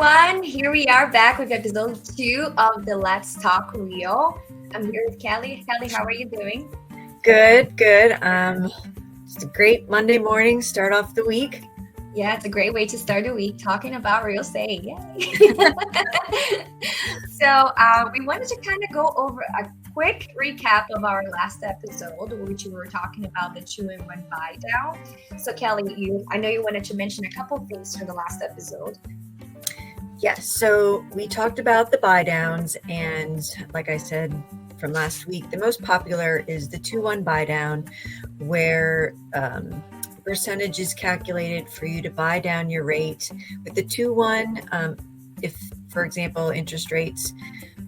everyone. Here we are back with episode 2 of the Let's Talk Real. I'm here with Kelly. Kelly, how are you doing? Good. It's a great Monday morning, start off the week. Yeah, it's a great way to start the week talking about real estate. Yay! So we wanted to kind of go over a quick recap of our last episode, which we were talking about the 2-in-1 buy down. So Kelly, I know you wanted to mention a couple of things from the last episode. Yes, so we talked about the buy downs, and like I said from last week, the most popular is the 2-1 buy down, where percentage is calculated for you to buy down your rate. With the 2-1, if, for example, interest rates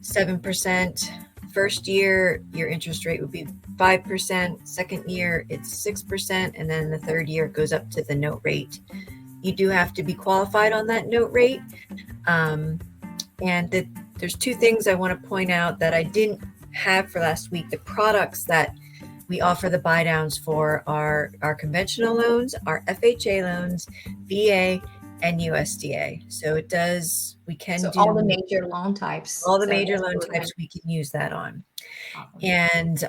7%, first year your interest rate would be 5%, second year it's 6%, and then the third year it goes up to the note rate. You do have to be qualified on that note rate. There's two things I want to point out that I didn't have for last week. The products that we offer the buy downs for are our conventional loans, our FHA loans, VA, and USDA. So we can do all the major loan types. All the major loan types we can use that on. And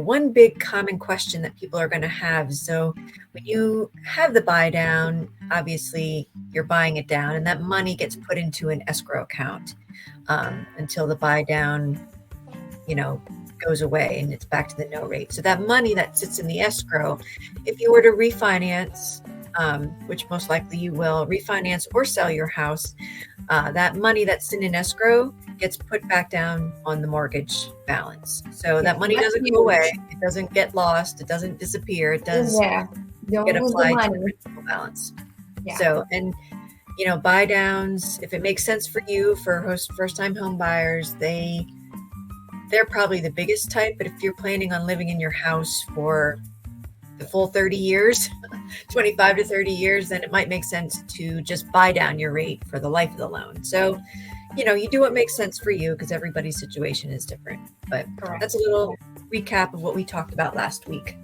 one big common question that people are going to have, so when you have the buy down, obviously you're buying it down, and that money gets put into an escrow account until the buy down, goes away and it's back to the note rate. So that money that sits in the escrow, if you were to refinance, which most likely you will refinance or sell your house, that money that's in an escrow gets put back down on the mortgage balance. So that money doesn't go away. It doesn't get lost. It doesn't disappear. It does get applied to the principal balance. Yeah. So, and buy downs, if it makes sense for you, for first-time home buyers, they're probably the biggest type. But if you're planning on living in your house for the full 30 years, 25 to 30 years, then it might make sense to just buy down your rate for the life of the loan. So, you do what makes sense for you, because everybody's situation is different. But That's a little recap of what we talked about last week.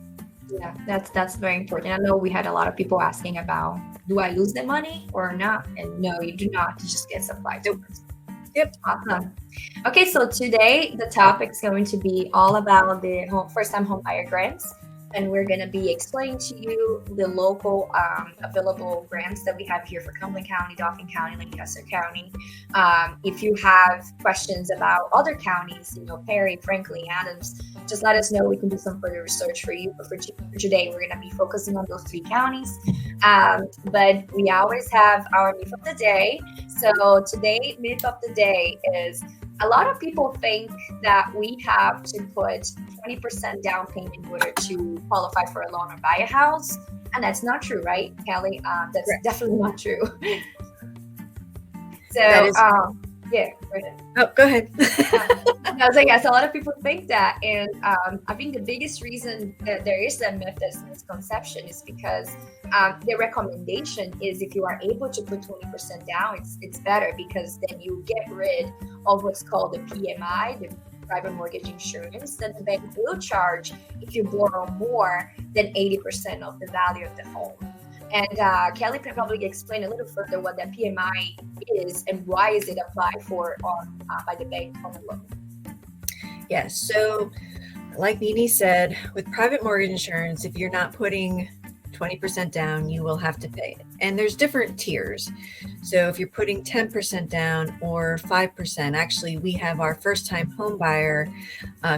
Yeah, that's very important. I know we had a lot of people asking about, do I lose the money or not? And no, you do not. You just get applied. Yep. Awesome. Okay, so today the topic is going to be all about the first-time home buyer grants. And we're going to be explaining to you the local available grants that we have here for Cumberland County, Dauphin County, Lancaster County. If you have questions about other counties, Perry, Franklin, Adams, just let us know. We can do some further research for you. But for today, we're going to be focusing on those 3 counties. But we always have our myth of the day. So today, myth of the day is, a lot of people think that we have to put 20% down payment in order to qualify for a loan or buy a house. And that's not true, right, Kelly? That's correct. Definitely not true. So, yeah. Go ahead. I was like, yes, a lot of people think that. And I think the biggest reason that there is that myth, this misconception, is because the recommendation is, if you are able to put 20% down, it's better, because then you get rid of what's called the PMI, the private mortgage insurance, that the bank will charge if you borrow more than 80% of the value of the home. And Kelly can probably explain a little further what that PMI is and why is it applied for by the bank on a loan. Yes. So like Nini said, with private mortgage insurance, if you're not putting 20% down, you will have to pay it. And there's different tiers. So if you're putting 10% down or 5%, actually we have our first-time home buyer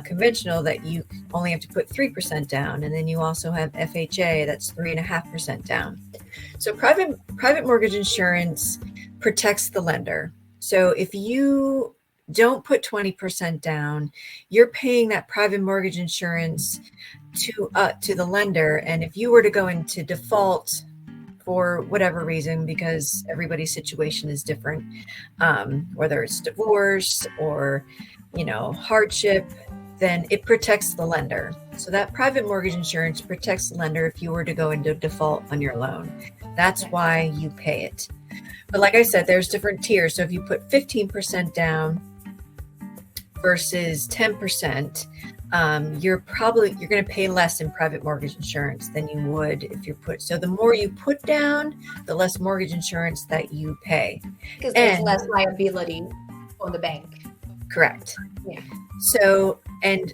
conventional that you only have to put 3% down. And then you also have FHA, that's 3.5% down. So private mortgage insurance protects the lender. So if you don't put 20% down, you're paying that private mortgage insurance to the lender. And if you were to go into default for whatever reason, because everybody's situation is different, whether it's divorce or, hardship, then it protects the lender. So that private mortgage insurance protects the lender if you were to go into default on your loan. That's why you pay it. But like I said, there's different tiers. So if you put 15% down versus 10%, you're going to pay less in private mortgage insurance than you would if you put. So the more you put down, the less mortgage insurance that you pay. Because there's less liability on the bank. Correct. Yeah. So, and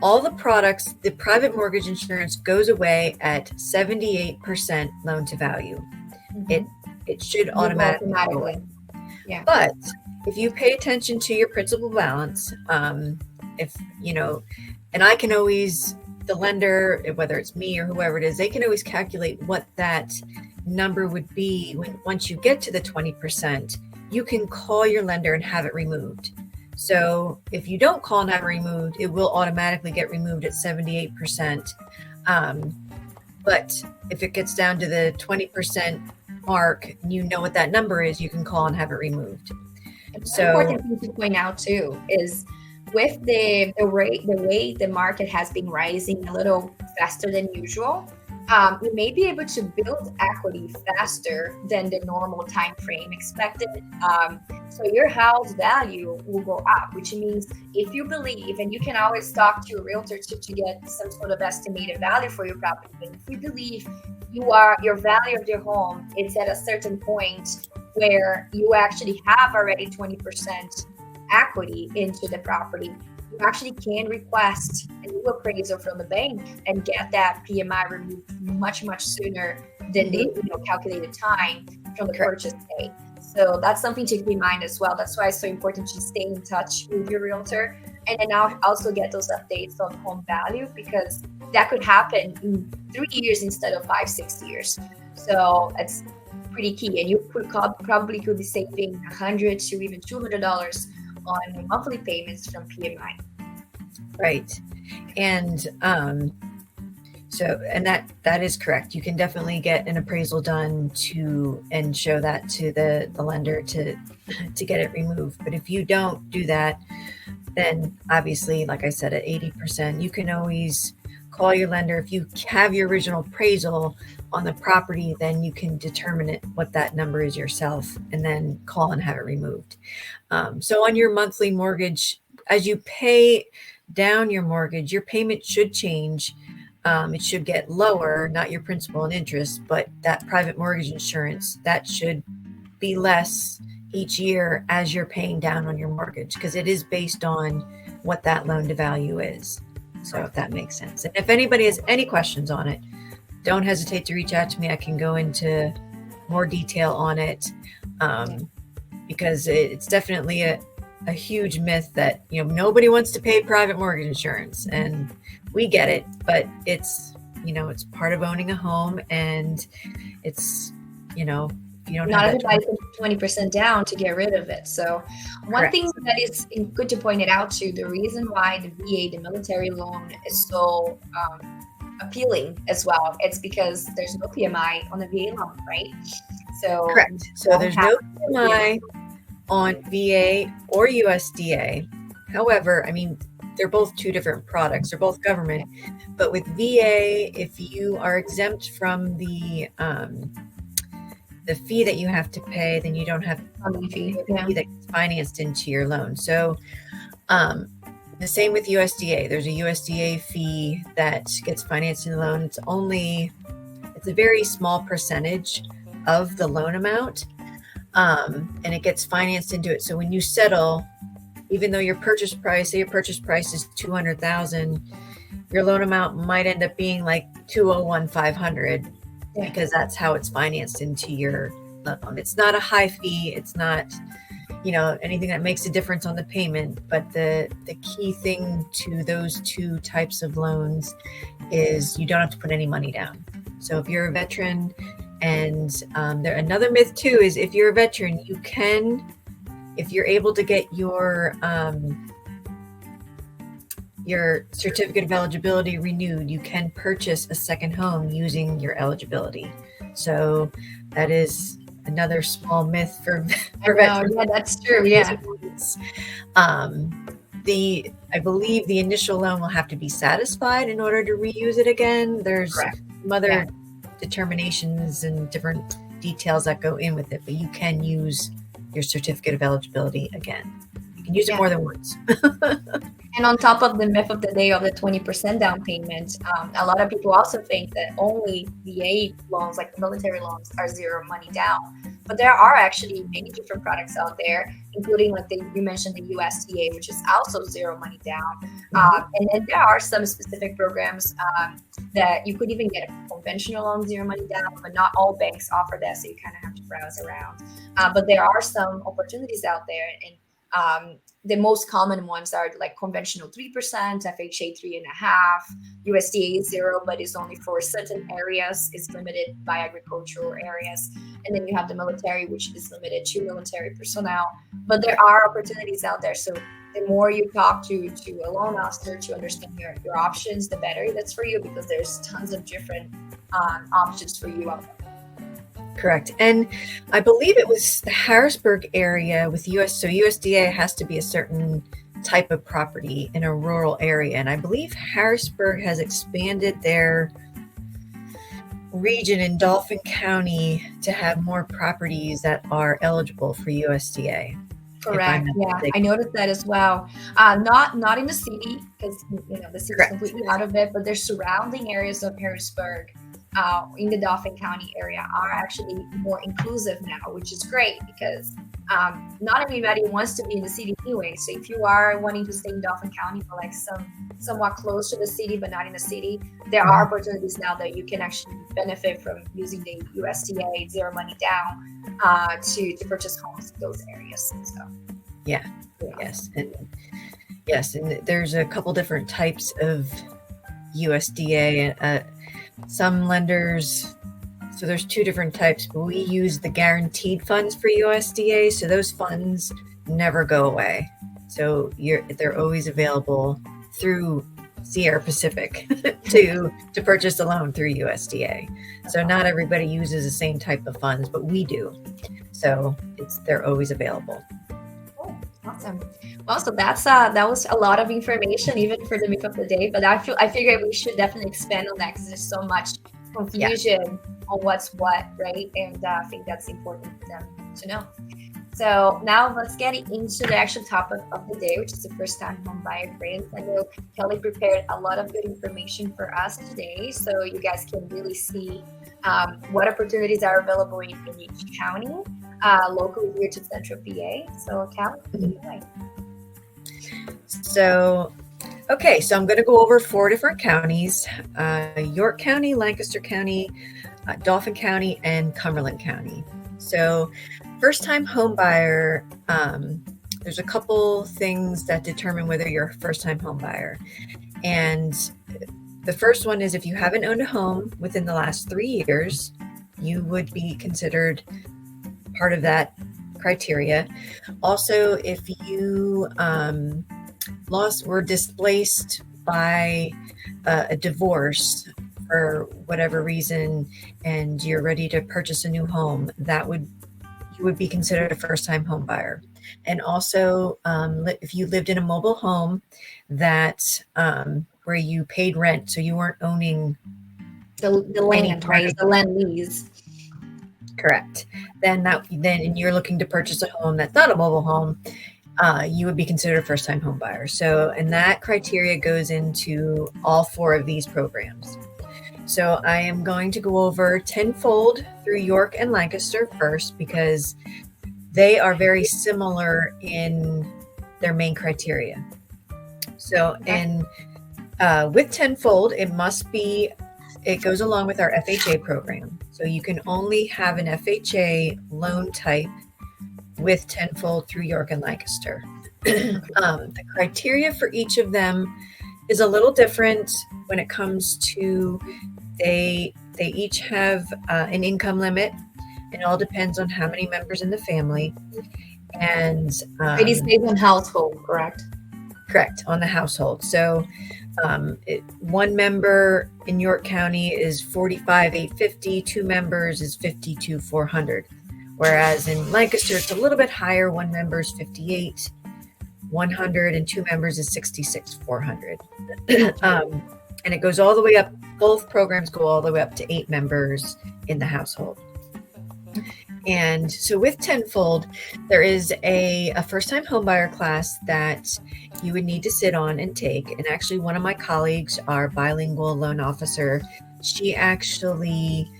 all the products, the private mortgage insurance goes away at 78% loan to value. Mm-hmm. It should automatically go away. Yeah. But if you pay attention to your principal balance, if you know, and I can always, the lender, whether it's me or whoever it is, they can always calculate what that number would be once you get to the 20%. You can call your lender and have it removed. So if you don't call and have it removed, it will automatically get removed at 78%. But if it gets down to the 20% mark, you know what that number is, you can call and have it removed. So important thing to point out too is with the way the market has been rising a little faster than usual, you may be able to build equity faster than the normal time frame expected. So your house value will go up, which means if you believe, and you can always talk to your realtor to get some sort of estimated value for your property, but if you believe your value of your home is at a certain point where you actually have already 20% equity into the property, you actually can request a new appraisal from the bank and get that PMI removed much sooner than the calculated time from the purchase date. So that's something to keep in mind as well. That's why it's so important to stay in touch with your realtor and then now also get those updates on home value, because that could happen in 3 years instead of 5-6 years. So it's pretty key, and you probably could be saving $100 to even $200 on monthly payments from PMI. Right. And so that is correct. You can definitely get an appraisal done and show that to the lender to get it removed. But if you don't do that, then obviously, like I said, at 80%, you can always call your lender. If you have your original appraisal on the property, then you can determine what that number is yourself and then call and have it removed. So on your monthly mortgage, as you pay down your mortgage, your payment should change. It should get lower, not your principal and interest, but that private mortgage insurance, that should be less each year as you're paying down on your mortgage, because it is based on what that loan to value is. So if that makes sense. And if anybody has any questions on it, don't hesitate to reach out to me. I can go into more detail on it, because it's definitely a huge myth that, nobody wants to pay private mortgage insurance, and we get it, but it's, it's part of owning a home, and it's, you don't not have everybody can put 20% down to get rid of it. So one thing that is good to point it out to, the reason why the VA, the military loan, is so appealing as well, it's because there's no PMI on the VA loan, right? So correct. So there's no PMI on VA or USDA. However, they're both two different products. They're both government, but with VA, if you are exempt from the fee that you have to pay, then you don't have the fee that's financed into your loan. So the same with USDA. There's a USDA fee that gets financed in the loan. It's a very small percentage of the loan amount, and it gets financed into it. So when you settle, even though your purchase price is $200,000, your loan amount might end up being like $201,500. Because that's how it's financed into your loan. It's not a high fee. It's not, anything that makes a difference on the payment. But the key thing to those two types of loans is you don't have to put any money down. So if you're a veteran, and another myth too is if you're a veteran, you can, if you're able to get your certificate of eligibility renewed, you can purchase a second home using your eligibility. So that is another small myth for veterans. Yeah, that's true. Yeah. I believe the initial loan will have to be satisfied in order to reuse it again. There's some other determinations and different details that go in with it, but you can use your certificate of eligibility again. can use it Yeah. more than once. And on top of the myth of the day of the 20% down payment, a lot of people also think that only VA loans, like military loans, are zero money down. But there are actually many different products out there, including like you mentioned the USDA, which is also zero money down. And then there are some specific programs that you could even get a conventional loan zero money down, but not all banks offer that, so you kind of have to browse around. But there are some opportunities out there, and the most common ones are like conventional 3%, FHA 3.5%, USDA 0, but it's only for certain areas. It's limited by agricultural areas. And then you have the military, which is limited to military personnel. But there are opportunities out there. So the more you talk to a loan officer to understand your options, the better that's for you, because there's tons of different options for you out there. Correct. And I believe it was the Harrisburg area with so USDA has to be a certain type of property in a rural area. And I believe Harrisburg has expanded their region in Dauphin County to have more properties that are eligible for USDA. Correct. Yeah, I noticed that as well. Not in the city, because the city is completely out of it, but there's surrounding areas of Harrisburg in the Dauphin County area are actually more inclusive now, which is great, because not everybody wants to be in the city anyway. So if you are wanting to stay in Dauphin County for like somewhat close to the city but not in the city, there are opportunities now that you can actually benefit from using the USDA zero money down to purchase homes in those areas. So yes, and there's a couple different types of USDA. Some lenders, so there's two different types, but we use the guaranteed funds for USDA. So those funds never go away. So they're always available through Sierra Pacific to purchase a loan through USDA. So not everybody uses the same type of funds, but we do. So they're always available. Awesome. Well, so that was a lot of information, even for the myth of the day. But I figured we should definitely expand on that, because there's so much confusion on what's what, right? And I think that's important for them to know. So now let's get into the actual topic of the day, which is the first-time home buyer grants. I know Kelly prepared a lot of good information for us today, so you guys can really see what opportunities are available in each county, locally here to Central PA. So Kelly, take it away. So I'm going to go over 4 different counties: York County, Lancaster County, Dauphin County, and Cumberland County. So first-time home buyer, there's a couple things that determine whether you're a first-time home buyer. And the first one is if you haven't owned a home within the last 3 years, you would be considered part of that criteria. Also, if you were displaced by a divorce for whatever reason, and you're ready to purchase a new home, you would be considered a first-time home buyer. And also, if you lived in a mobile home that where you paid rent, so you weren't owning the land, right? The land lease. Correct. Then you're looking to purchase a home that's not a mobile home, you would be considered a first-time home buyer. So, and that criteria goes into all 4 of these programs. So I am going to go over Tenfold through York and Lancaster first, because they are very similar in their main criteria. So with Tenfold, it goes along with our FHA program. So you can only have an FHA loan type with Tenfold through York and Lancaster. The criteria for each of them is a little different when it comes to they each have an income limit. It all depends on how many members in the family. And it is based on household, correct? Correct, on the household. So one member in York County is $45,850, 2 members is $52,400. Whereas in Lancaster, it's a little bit higher. 1 member is $58,100 and 2 members is $66,400. And it goes all the way up. Both programs go all the way up to 8 members in the household. And so with Tenfold, there is a first-time homebuyer class that you would need to sit on and take. And actually, one of my colleagues, our bilingual loan officer, she actually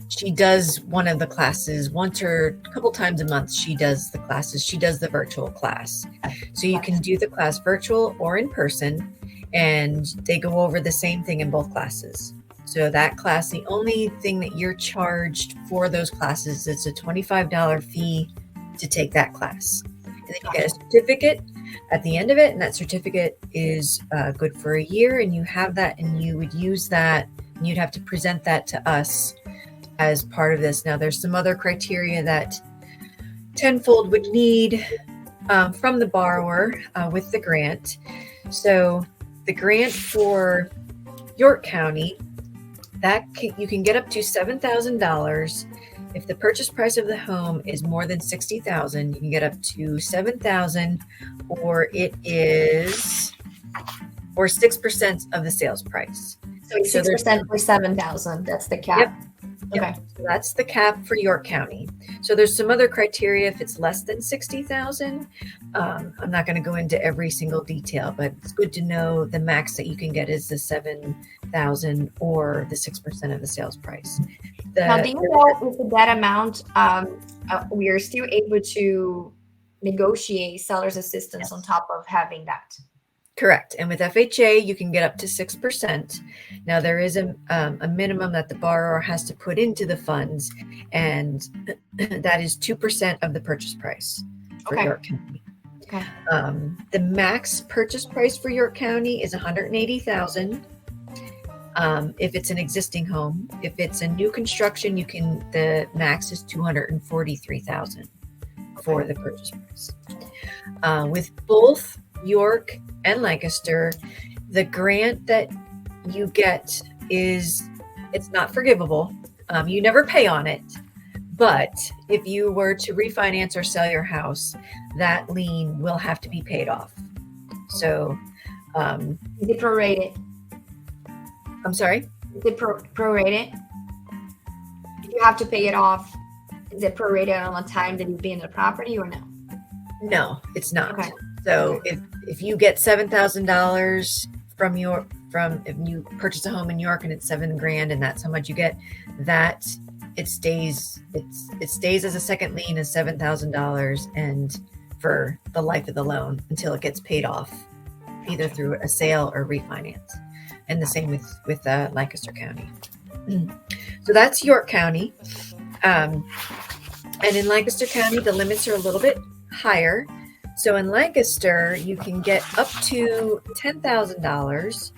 she does one of the classes once or a couple times a month. She does the classes. She does the virtual class. So you can do the class virtual or in person, and they go over the same thing in both classes. So that class, the only thing that you're charged for those classes is a $25 fee to take that class. And then you get a certificate at the end of it, and that certificate is good for a year, and you have that, and you would use that, and you'd have to present that to us as part of this. Now, there's some other criteria that Tenfold would need from the borrower with the grant. So the grant for York County, you can get up to $7,000. If the purchase price of the home is more than $60,000, you can get up to $7,000, or 6% of the sales price. So 6% for $7,000. That's the cap. Yep. Okay. So that's the cap for York County. So there's some other criteria if it's less than $60,000. I'm not going to go into every single detail, but it's good to know the max that you can get is the $7,000 or the 6% of the sales price. Now, do you know if with that amount, we are still able to negotiate seller's assistance on top of having that? Correct. And with FHA, you can get up to 6%. Now, there is a minimum that the borrower has to put into the funds, and that is 2% of the purchase price for York County. Okay. The max purchase price for York County is $180,000. If it's an existing home. If it's a new construction, the max is $243,000 for the purchase price. With both York and Lancaster, the grant that you get it's not forgivable. You never pay on it, but if you were to refinance or sell your house, that lien will have to be paid off. So, is it prorated? I'm sorry? Is it prorated? If you have to pay it off, is it prorated on the time that you've been in the property or no? No, it's not. Okay. So if you get $7,000 if you purchase a home in York and it's $7,000 and that's how much you get, that it stays as a second lien as $7,000 and for the life of the loan until it gets paid off, either through a sale or refinance. And the same with Lancaster County. So that's York County. And in Lancaster County, the limits are a little bit higher. So in Lancaster, you can get up to $10,000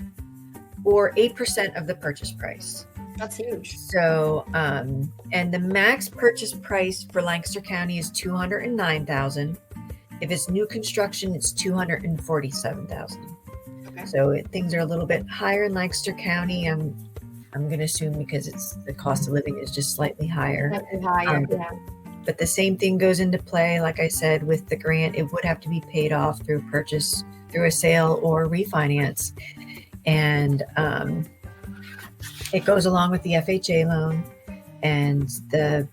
or 8% of the purchase price. That's huge. So, and the max purchase price for Lancaster County is $209,000. If it's new construction, it's $247,000. Okay. So things are a little bit higher in Lancaster County. I'm going to assume because the cost of living is just slightly higher. Slightly higher, yeah. But the same thing goes into play. Like I said, with the grant, it would have to be paid off through a sale or refinance. And it goes along with the FHA loan, and the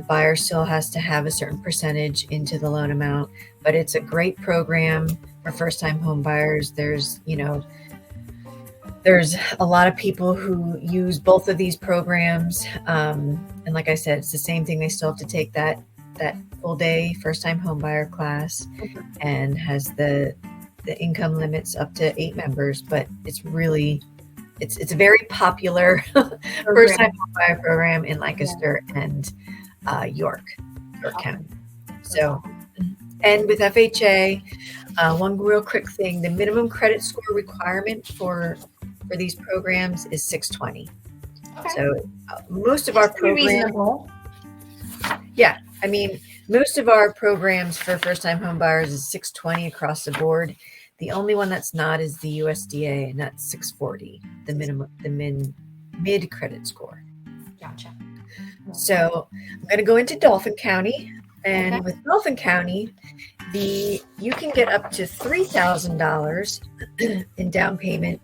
buyer still has to have a certain percentage into the loan amount. But it's a great program for first-time home buyers. There's a lot of people who use both of these programs. And like I said, it's the same thing. They still have to take that full day first-time home buyer class, and has the income limits up to 8 members. But it's a very popular first-time home buyer program in Lancaster and York County. So, and with FHA, one real quick thing, the minimum credit score requirement for these programs is 620. Okay. So most of our programs, most of our programs for first-time home buyers is 620 across the board. The only one that's not is the USDA, and that's 640, the mid credit score. Gotcha. So I'm going to go into Dauphin County, and with Dauphin County, you can get up to $3,000 in down payment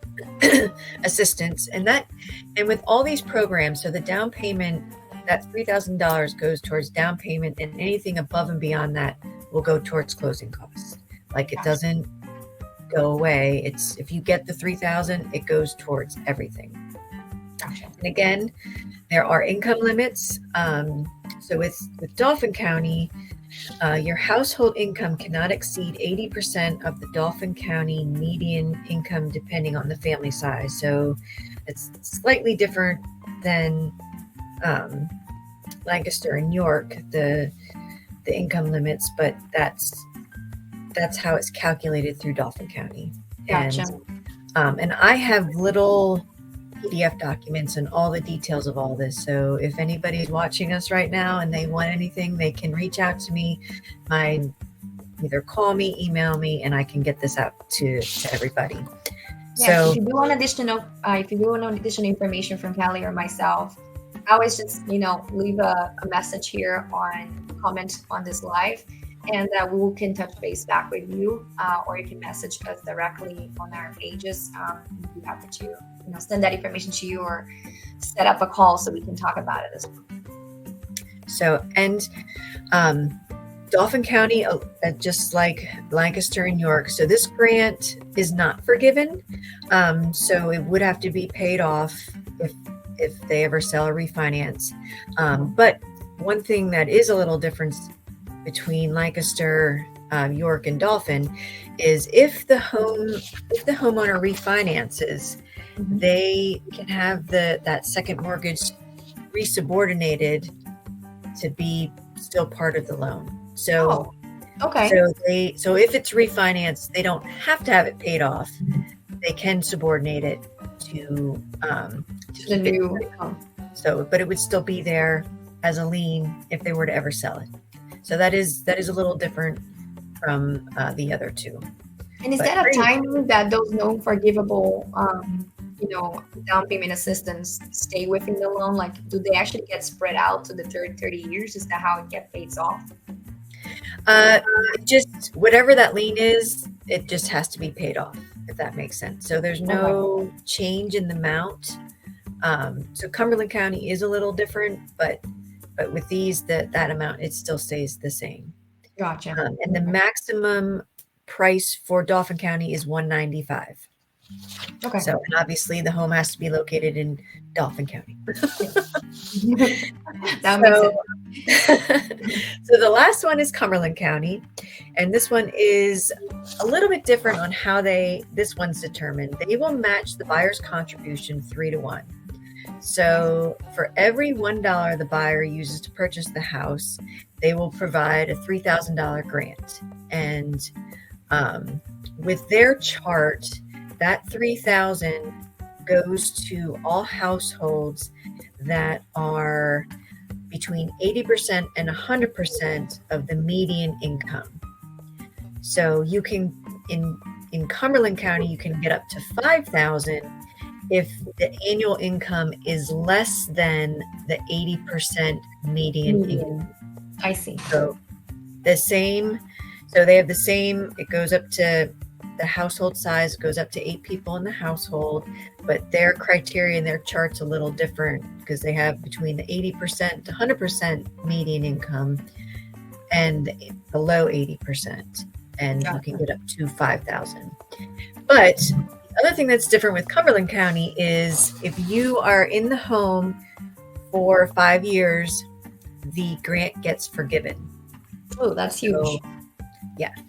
assistance, and with all these programs, so the down payment that $3,000 goes towards down payment, and anything above and beyond that will go towards closing costs. Like it doesn't go away. It's if you get the 3,000, it goes towards everything. Gotcha. And again, there are income limits. So with Dauphin County, your household income cannot exceed 80% of the Dauphin County median income, depending on the family size. So it's slightly different than Lancaster and York, the income limits, but that's how it's calculated through Dauphin County. Gotcha. And I have little PDF documents and all the details of all this. So if anybody's watching us right now and they want anything, they can reach out to me. Either call me, email me, and I can get this out to everybody. Yeah, So if you do want additional information from Kelly or myself, I always just leave a message here on comment on this live, and we can touch base back with you, or you can message us directly on our pages. We'd be happy to send that information to you or set up a call so we can talk about it as well. So, and Dauphin County, just like Lancaster and York, so this grant is not forgiven. So it would have to be paid off if they ever sell or refinance. But one thing that is a little different between Lancaster, York, and Dauphin is if the homeowner refinances, they can have that second mortgage resubordinated to be still part of the loan. So, okay. So if it's refinanced, they don't have to have it paid off. They can subordinate it to the new home. So, but it would still be there as a lien if they were to ever sell it. So that is a little different from the other two. And instead of timing that those non-forgivable, down payment assistance stay within the loan, like do they actually get spread out to the 30 years? Is that how it gets paid off? Just whatever that lien is, it just has to be paid off, if that makes sense. So there's no change in the amount. So Cumberland County is a little different, but with these, that amount, it still stays the same. Gotcha. And the maximum price for Dauphin County is $195. Okay. So, and obviously the home has to be located in Dauphin County. That makes sense. So the last one is Cumberland County, and this one is a little bit different on how this one's determined. They will match the buyer's contribution 3-1. So for every $1 the buyer uses to purchase the house, they will provide a $3,000 grant. And with their chart, that $3,000 goes to all households that are between 80% and 100% of the median income. So you can, in Cumberland County, you can get up to $5,000 if the annual income is less than the 80% median income. I see. So they have the same, it goes up to, the household size goes up to 8 people in the household, but their criteria and their chart's a little different because they have between the 80% to 100% median income and below 80%. And you can get up to $5,000. But the other thing that's different with Cumberland County is if you are in the home for 5 years, the grant gets forgiven. Oh, that's huge.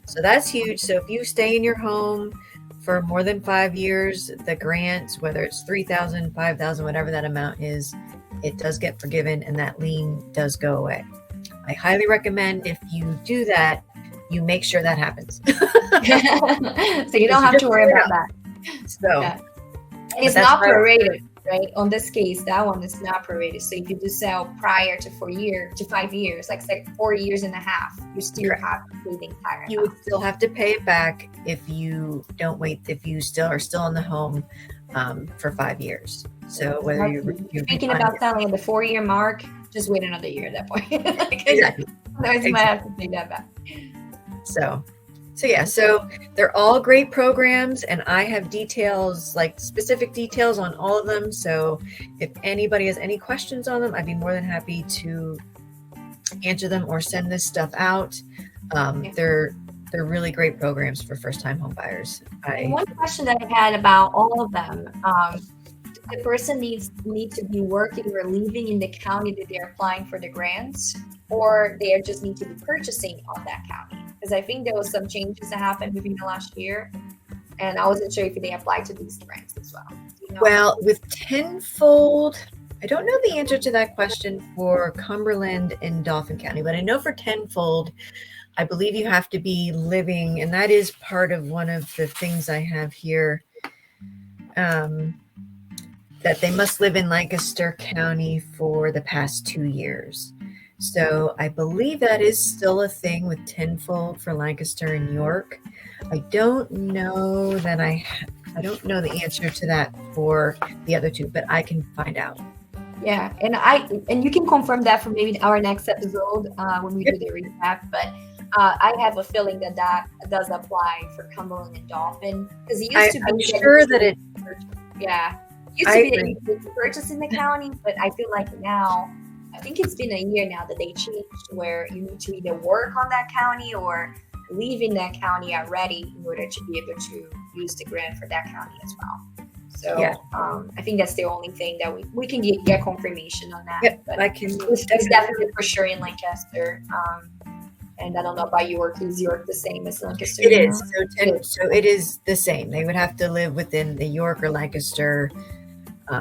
So that's huge. So if you stay in your home for more than 5 years, the grant, whether it's $3,000, $5,000, whatever that amount is, it does get forgiven and that lien does go away. I highly recommend if you do that, you make sure that happens. So you don't have to worry about that. So and it's not prorated, right? On this case, that one is not prorated. So if you do sell prior to 5 years, like say 4 years and a half, you still have to pay the entire amount. You would still have to pay it back if you don't wait, if you are still in the home for 5 years. So whether you're thinking about selling at the 4-year mark, just wait another year at that point. Exactly. Otherwise you might have to pay that back. So So they're all great programs, and I have details, like specific details on all of them. So if anybody has any questions on them, I'd be more than happy to answer them or send this stuff out. They're really great programs for first-time home buyers. One question that I had about all of them, the person need to be working or living in the county that they're applying for the grants, or they just need to be purchasing on that county? Because I think there was some changes that happened within the last year, and I wasn't sure if they apply to these grants as well. You know? Well, with Tenfold, I don't know the answer to that question for Cumberland and Dauphin County, but I know for Tenfold, I believe you have to be living, and that is part of one of the things I have here, that they must live in Lancaster County for the past 2 years. So I believe that is still a thing with Tenfold for Lancaster and York. I don't know that I don't know the answer to that for the other two, but I can find out. Yeah, and you can confirm that for maybe our next episode when we do the recap. But I have a feeling that does apply for Cumberland and Dauphin, because it used to be. I'm sure that it. Yeah, used to be that you could purchase in the county, but I feel like now, I think it's been a year now that they changed where you need to either work on that county or live in that county already in order to be able to use the grant for that county as well. So yeah. I think that's the only thing that we can get confirmation on that. Yep, but I can. It's definitely for sure in Lancaster. And I don't know about York. Is York the same as Lancaster? It is. So it is the same. They would have to live within the York or Lancaster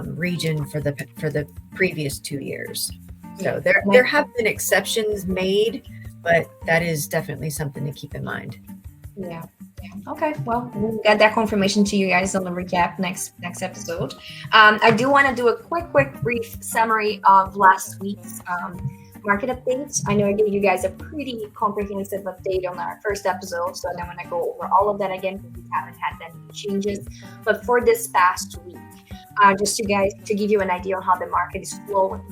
region for the previous 2 years. So there have been exceptions made, but that is definitely something to keep in mind. Yeah. Okay. Well, we'll get that confirmation to you guys on the recap next episode. I do want to do a quick brief summary of last week's market updates. I know I gave you guys a pretty comprehensive update on our first episode, so I don't want to go over all of that again because we haven't had that many changes. But for this past week, just to give you an idea on how the market is flowing.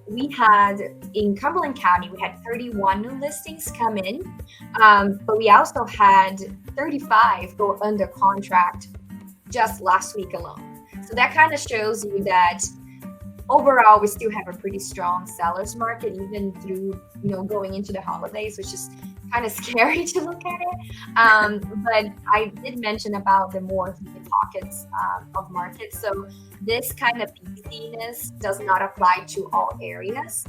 We had in Cumberland County, we had 31 new listings come in, but we also had 35 go under contract just last week alone. So that kind of shows you that overall, we still have a pretty strong sellers market, even through, going into the holidays, which is kind of scary to look at it. But I did mention about the more heated pockets of markets. So this kind of peakiness does not apply to all areas.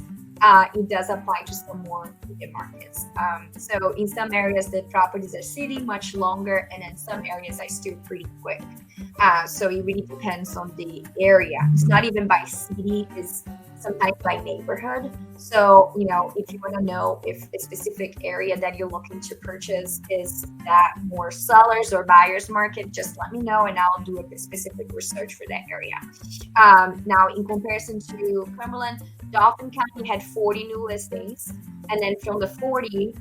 It does apply to some more heated markets. So in some areas, the properties are sitting much longer, and in some areas are still pretty quick. So it really depends on the area. It's not even by city, it's sometimes by neighborhood. So, if you want to know if a specific area that you're looking to purchase is that more sellers or buyers market, just let me know and I'll do a specific research for that area. Now, in comparison to Cumberland, Dauphin County had 40 new listings, and then from the 40,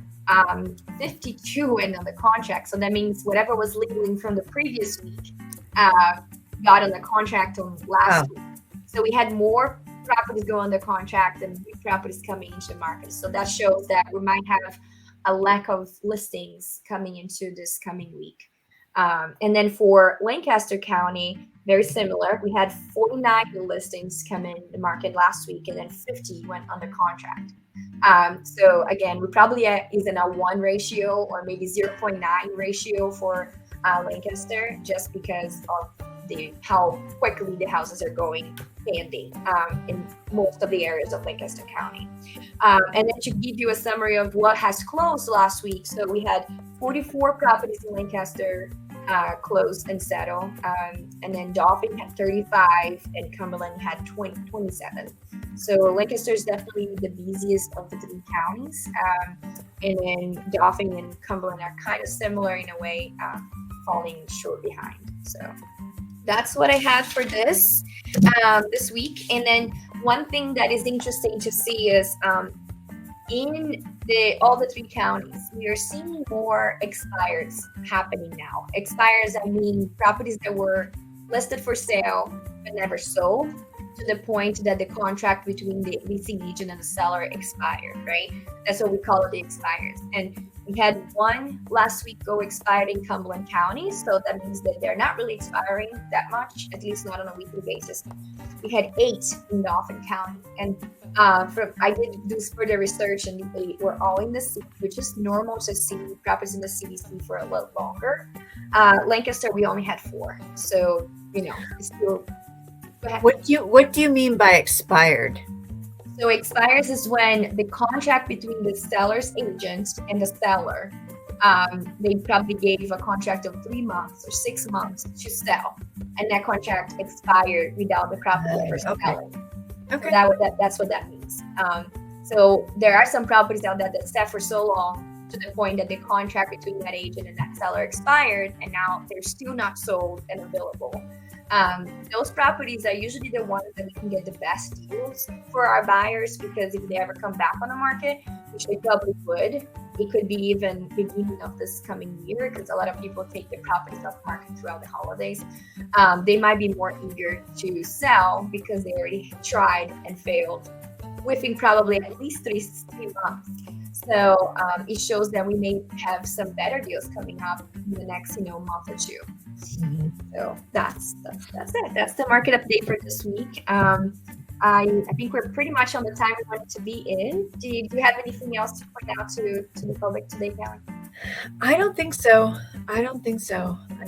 52 went on the contract. So that means whatever was leaving from the previous week got on the contract on last week. So we had more properties go under contract and new properties coming into the market. So that shows that we might have a lack of listings coming into this coming week. And then for Lancaster County, very similar. We had 49 new listings come in the market last week, and then 50 went under contract. So again, we probably is in a 1 ratio or maybe 0.9 ratio for Lancaster, just because of how quickly the houses are going standing in most of the areas of Lancaster County. And then to give you a summary of what has closed last week, so we had 44 properties in Lancaster closed and settled, and then Dauphin had 35 and Cumberland had 27. So Lancaster is definitely the busiest of the 3 counties, and then Dauphin and Cumberland are kind of similar in a way, falling short behind. So that's what I had for this week. And then one thing that is interesting to see is in all the 3 counties, we are seeing more expires happening now. Expires, I mean properties that were listed for sale but never sold, to the point that the contract between the leasing agent and the seller expired, right? That's what we call it, the expires. And We had one last week go expired in Cumberland County, so that means that they're not really expiring that much, at least not on a weekly basis. We had 8 in Dauphin County, and I did do further research, and they were all in the city, which is normal to see properties in the CDC for a little longer. Lancaster, we only had 4, so it's still. Go ahead. What do you mean by expired? So expires is when the contract between the seller's agent and the seller, they probably gave a contract of 3 months or 6 months to sell, and that contract expired without the property ever selling. Okay. So that's what that means. So there are some properties out there that sat for so long to the point that the contract between that agent and that seller expired, and now they're still not sold and available. Those properties are usually the ones that we can get the best deals for our buyers, because if they ever come back on the market, which they probably would, it could be even beginning of this coming year, because a lot of people take their properties off the market throughout the holidays. They might be more eager to sell because they already tried and failed within probably at least 3 months. So it shows that we may have some better deals coming up in the next month or 2. Mhm. So that's it. That's the market update for this week. I think we're pretty much on the time we wanted to be in. Do you have anything else to point out to the public today, Kelly? I don't think so. I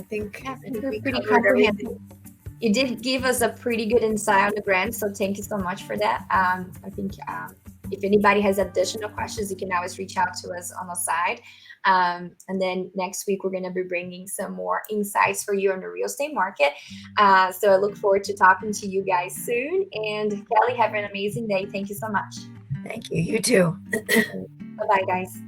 think we're we pretty covered comprehensive. everything. You did give us a pretty good insight on the brand, so thank you so much for that. I think if anybody has additional questions, you can always reach out to us on the side. And then next week, we're going to be bringing some more insights for you on the real estate market. So I look forward to talking to you guys soon. And Kelly, have an amazing day. Thank you so much. Thank you. You too. Bye-bye, guys.